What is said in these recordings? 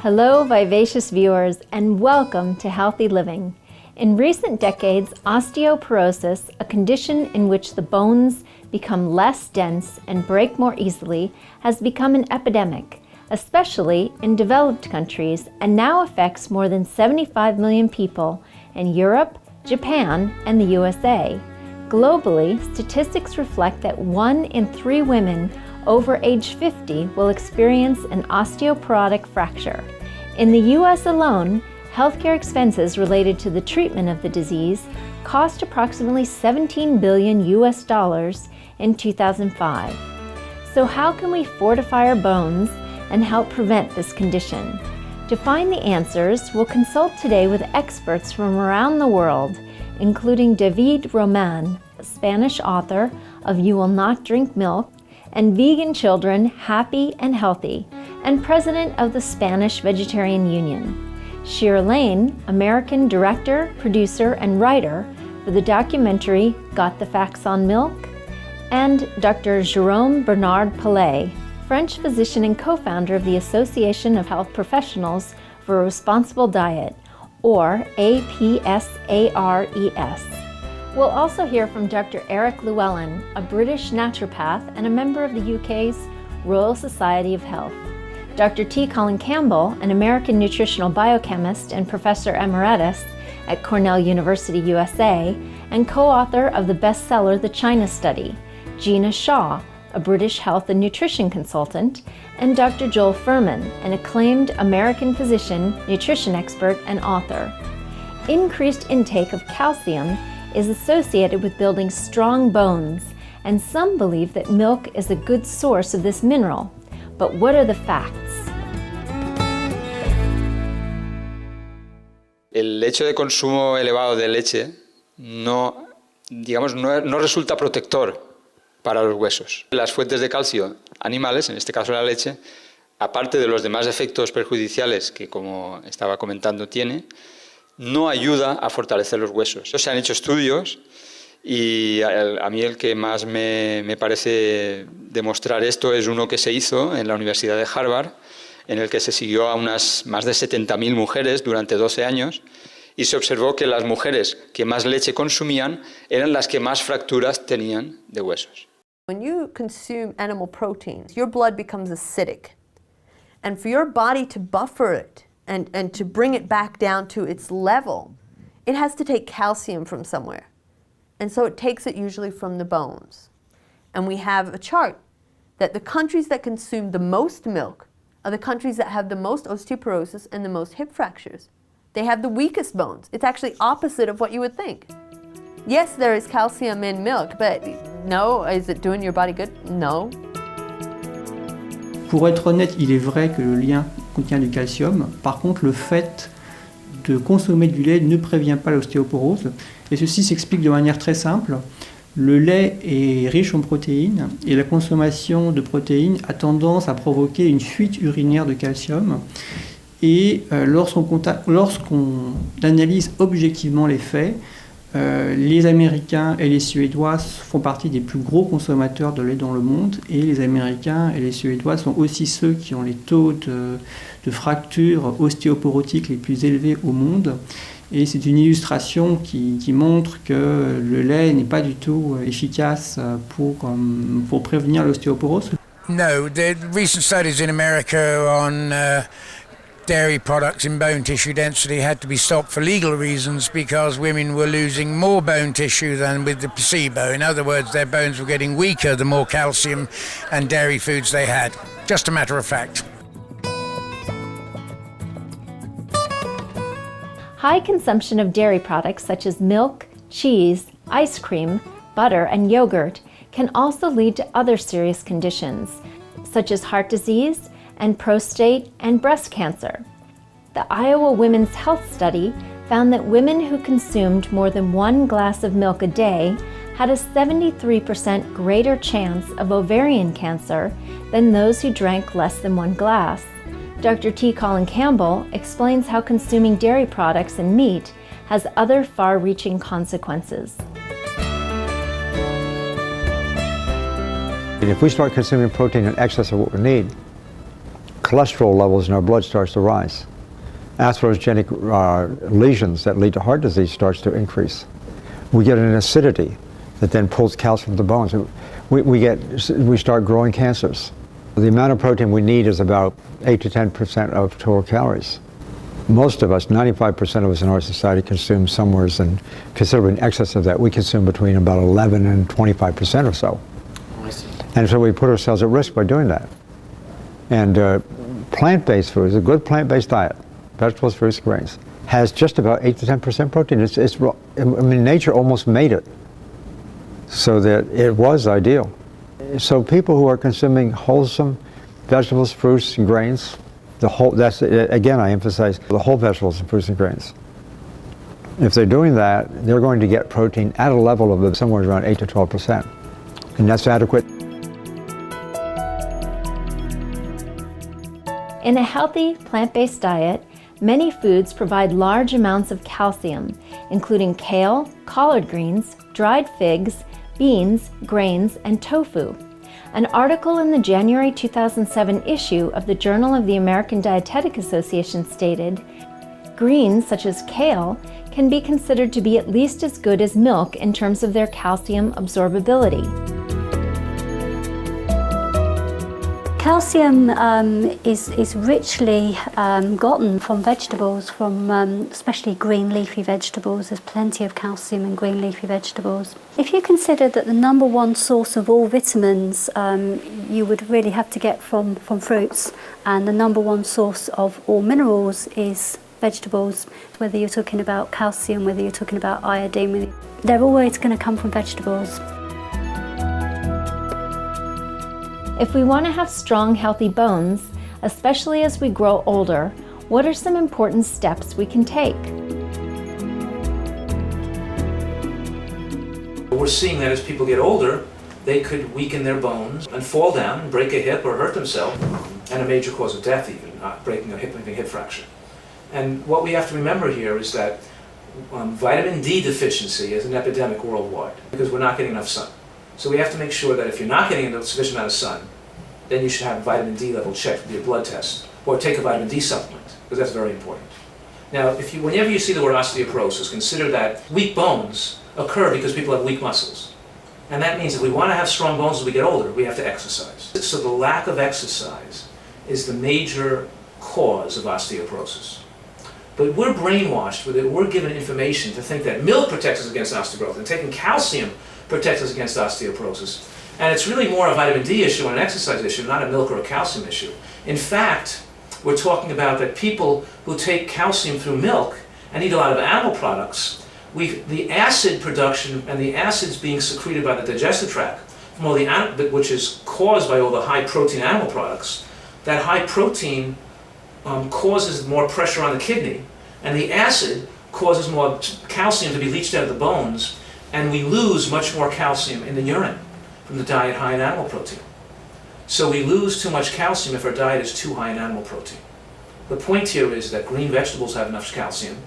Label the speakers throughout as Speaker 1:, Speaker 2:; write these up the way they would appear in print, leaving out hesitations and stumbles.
Speaker 1: Hello, vivacious viewers, and welcome to Healthy Living. In recent decades, osteoporosis, a condition in which the bones become less dense and break more easily, has become an epidemic, especially in developed countries, and now affects more than 75 million people in Europe, Japan, and the USA. Globally, statistics reflect that 1 in 3 women over age 50 will experience an osteoporotic fracture. In the US alone, healthcare expenses related to the treatment of the disease cost approximately $17 billion in 2005. So how can we fortify our bones and help prevent this condition? To find the answers, we'll consult today with experts from around the world, including David Roman, a Spanish author of You Will Not Drink Milk, and Vegan Children Happy and Healthy, and president of the Spanish Vegetarian Union. Shira Lane, American director, producer, and writer for the documentary Got the Facts on Milk, and Dr. Jérôme Bernard Palais, French physician and co-founder of the Association of Health Professionals for a Responsible Diet, or APSARES. We'll also hear from Dr. Eric Llewellyn, a British naturopath and a member of the UK's Royal Society of Health. Dr. T. Colin Campbell, an American nutritional biochemist and professor emeritus at Cornell University, USA, and co-author of the bestseller The China Study. Gina Shaw, a British health and nutrition consultant, and Dr. Joel Fuhrman, an acclaimed American physician, nutrition expert, and author. Increased intake of calcium is associated with building strong bones, and some believe that milk is a good source of this mineral. But what are the facts?
Speaker 2: El hecho de consumo elevado de leche no resulta protector para los huesos. Las fuentes de calcio animales, en este caso la leche, aparte de los demás efectos perjudiciales que, como estaba comentando, tiene, no ayuda a fortalecer los huesos. Se han hecho estudios y a mí el que más me parece demostrar esto es uno que se hizo en la Universidad de Harvard, en el que se siguió a unas más de 70.000 mujeres durante 12 años y se observó que las mujeres que más leche consumían eran las que más fracturas tenían de huesos.
Speaker 3: When you consume animal proteins, your blood becomes acidic. And for your body to buffer it and to bring it back down to its level, it has to take calcium from somewhere. And so it takes it usually from the bones. And we have a chart that the countries that consume the most milk are the countries that have the most osteoporosis and the most hip fractures. They have the weakest bones. It's actually opposite of what you would think. Yes, there is calcium in milk, but no, is it doing your body good? No.
Speaker 4: Pour être honnête, il est vrai que le lait contient du calcium. Par contre, le fait de consommer du lait ne prévient pas l'ostéoporose. Et ceci s'explique de manière très simple. Le lait est riche en protéines et la consommation de protéines a tendance à provoquer une fuite urinaire de calcium. Et lorsqu'on analyse objectivement les faits, les Américains et les Suédois font partie des plus gros consommateurs de lait dans le monde, et les Américains et les Suédois sont aussi ceux qui ont les taux de fractures ostéoporotiques les plus élevés au monde. Et c'est une illustration qui montre que le lait n'est pas du tout efficace pour prévenir l'ostéoporose.
Speaker 5: No, the recent studies in America on dairy products in bone tissue density had to be stopped for legal reasons because women were losing more bone tissue than with the placebo. In other words, their bones were getting weaker the more calcium and dairy foods they had. Just a matter of fact.
Speaker 1: High consumption of dairy products such as milk, cheese, ice cream, butter, and yogurt can also lead to other serious conditions, such as heart disease and prostate and breast cancer. The Iowa Women's Health Study found that women who consumed more than 1 glass of milk a day had a 73% greater chance of ovarian cancer than those who drank less than 1 glass. Dr. T. Colin Campbell explains how consuming dairy products and meat has other far-reaching consequences.
Speaker 6: If we start consuming protein in excess of what we need, cholesterol levels in our blood starts to rise. Atherogenic lesions that lead to heart disease starts to increase. We get an acidity that then pulls calcium from the bones. We start growing cancers. The amount of protein we need is about 8 to 10% of total calories. Most of us, 95% of us in our society, consume somewhere in considerably in excess of that. We consume between about 11 and 25% or so. And so we put ourselves at risk by doing that. And plant-based foods, a good plant-based diet, vegetables, fruits, grains, has just about 8 to 10% protein. I mean, nature almost made it so that it was ideal. So people who are consuming wholesome vegetables, fruits, and grains, again, I emphasize the whole vegetables and fruits and grains. If they're doing that, they're going to get protein at a level of somewhere around 8 to 12%. And that's adequate.
Speaker 1: In a healthy, plant-based diet, many foods provide large amounts of calcium, including kale, collard greens, dried figs, beans, grains, and tofu. An article in the January 2007 issue of the Journal of the American Dietetic Association stated, greens such as kale can be considered to be at least as good as milk in terms of their calcium absorbability.
Speaker 7: Calcium is richly gotten from vegetables, from especially green leafy vegetables. There's plenty of calcium in green leafy vegetables. If you consider that the number one source of all vitamins you would really have to get from fruits, and the number one source of all minerals is vegetables, whether you're talking about calcium, whether you're talking about iodine, they're always going to come from vegetables.
Speaker 1: If we want to have strong, healthy bones, especially as we grow older, what are some important steps we can take?
Speaker 8: We're seeing that as people get older, they could weaken their bones and fall down and break a hip or hurt themselves, and a major cause of death even, breaking a hip fracture. And what we have to remember here is that vitamin D deficiency is an epidemic worldwide because we're not getting enough sun. So we have to make sure that if you're not getting a sufficient amount of sun, then you should have a vitamin D level checked with your blood test, or take a vitamin D supplement, because that's very important. Now, whenever you see the word osteoporosis, consider that weak bones occur because people have weak muscles. And that means if we want to have strong bones as we get older, we have to exercise. So the lack of exercise is the major cause of osteoporosis. But we're brainwashed with it. We're given information to think that milk protects us against osteoporosis, and taking calcium protects us against osteoporosis. And it's really more a vitamin D issue and an exercise issue, not a milk or a calcium issue. In fact, we're talking about that people who take calcium through milk and eat a lot of animal products, the acid production and the acids being secreted by the digestive tract, from all which is caused by all the high protein animal products, that high protein causes more pressure on the kidney, and the acid causes more calcium to be leached out of the bones, and we lose much more calcium in the urine from the diet high in animal protein. So we lose too much calcium if our diet is too high in animal protein. The point here is that green vegetables have enough calcium,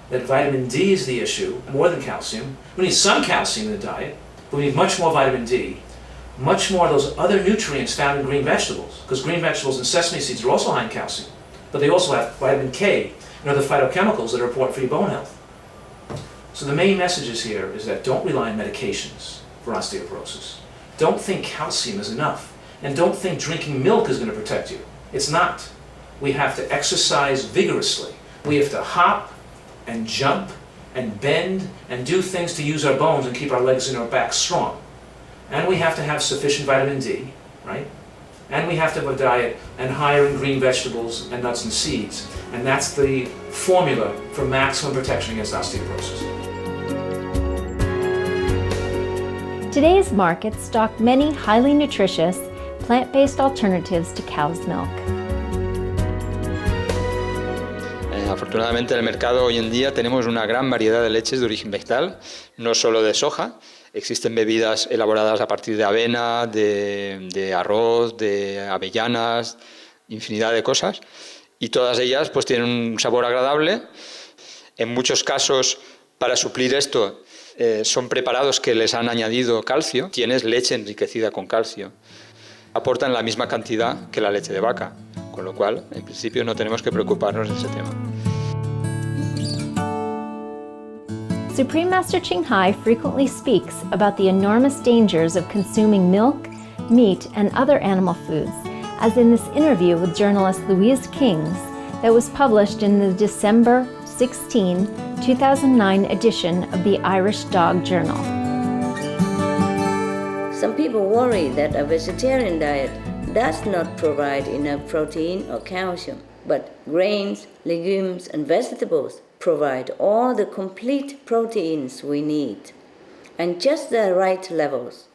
Speaker 8: that vitamin D is the issue, more than calcium. We need some calcium in the diet, but we need much more vitamin D, much more of those other nutrients found in green vegetables, because green vegetables and sesame seeds are also high in calcium, but they also have vitamin K and other phytochemicals that are important for your bone health. So the main messages here is that don't rely on medications for osteoporosis. Don't think calcium is enough. And don't think drinking milk is going to protect you. It's not. We have to exercise vigorously. We have to hop and jump and bend and do things to use our bones and keep our legs and our back strong. And we have to have sufficient vitamin D, right? And we have to have a diet and higher in green vegetables and nuts and seeds. And that's the formula for maximum protection against osteoporosis.
Speaker 1: Today's market stock many highly nutritious, plant-based alternatives to cow's milk.
Speaker 2: Afortunadamente en el mercado hoy en día tenemos una gran variedad de leches de origen vegetal, no solo de soja. Existen bebidas elaboradas a partir de avena, de arroz, de avellanas, infinidad de cosas. Y todas ellas pues tienen un sabor agradable. En muchos casos, para suplir esto, son preparados que les han añadido calcio. Tienes leche enriquecida con calcio. Aportan la misma cantidad que la leche de vaca. con lo cual, en principio, no tenemos que preocuparnos de ese tema.
Speaker 1: Supreme Master Ching Hai frequently speaks about the enormous dangers of consuming milk, meat, and other animal foods, as in this interview with journalist Louise Kings that was published in the December 16, 2009 edition of the Irish Dog Journal.
Speaker 9: Some people worry that a vegetarian diet does not provide enough protein or calcium, but grains, legumes, and vegetables provide all the complete proteins we need, and just the right levels.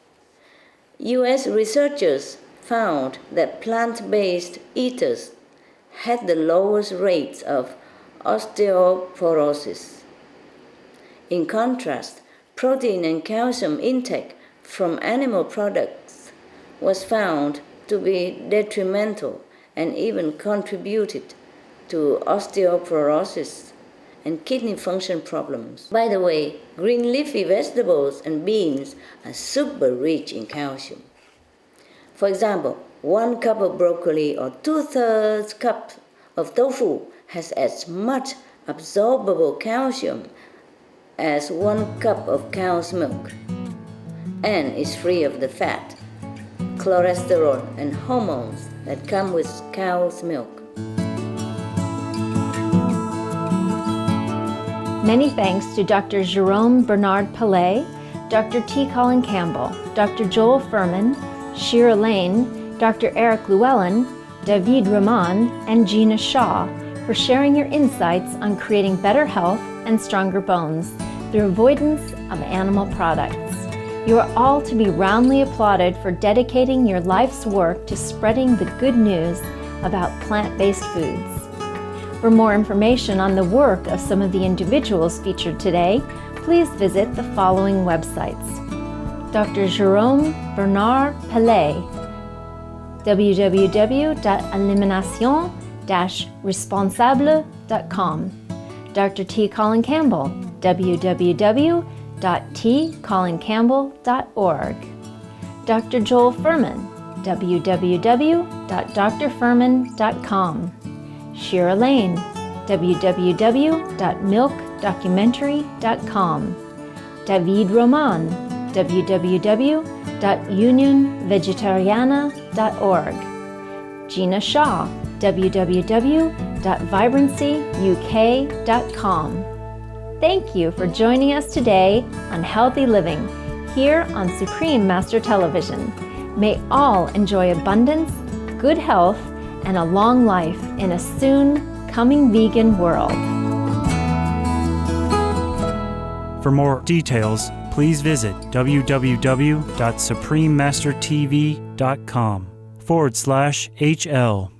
Speaker 9: US researchers found that plant-based eaters had the lowest rates of osteoporosis. In contrast, protein and calcium intake from animal products was found to be detrimental and even contributed to osteoporosis and kidney function problems. By the way, green leafy vegetables and beans are super rich in calcium. For example, 1 cup of broccoli or 2/3 cup of tofu has as much absorbable calcium as 1 cup of cow's milk, and is free of the fat, cholesterol, and hormones that come with cow's milk.
Speaker 1: Many thanks to Dr. Jerome Bernard Palais, Dr. T. Colin Campbell, Dr. Joel Furman, Shira Lane, Dr. Eric Llewellyn, David Rahman, and Gina Shaw for sharing your insights on creating better health and stronger bones through avoidance of animal products. You are all to be roundly applauded for dedicating your life's work to spreading the good news about plant-based foods. For more information on the work of some of the individuals featured today, please visit the following websites. Dr. Jerome Bernard Palais, www.elimination-responsable.com. Dr. T. Colin Campbell, www.tcolincampbell.org. Dr. Joel Furman, www.drfurman.com. Shira Lane, www.milkdocumentary.com. David Roman, www.unionvegetariana.org. Gina Shaw, www.vibrancyuk.com. Thank you for joining us today on Healthy Living here on Supreme Master Television. May all enjoy abundance, good health, and a long life in a soon coming vegan world.
Speaker 10: For more details, please visit www.suprememastertv.com/HL.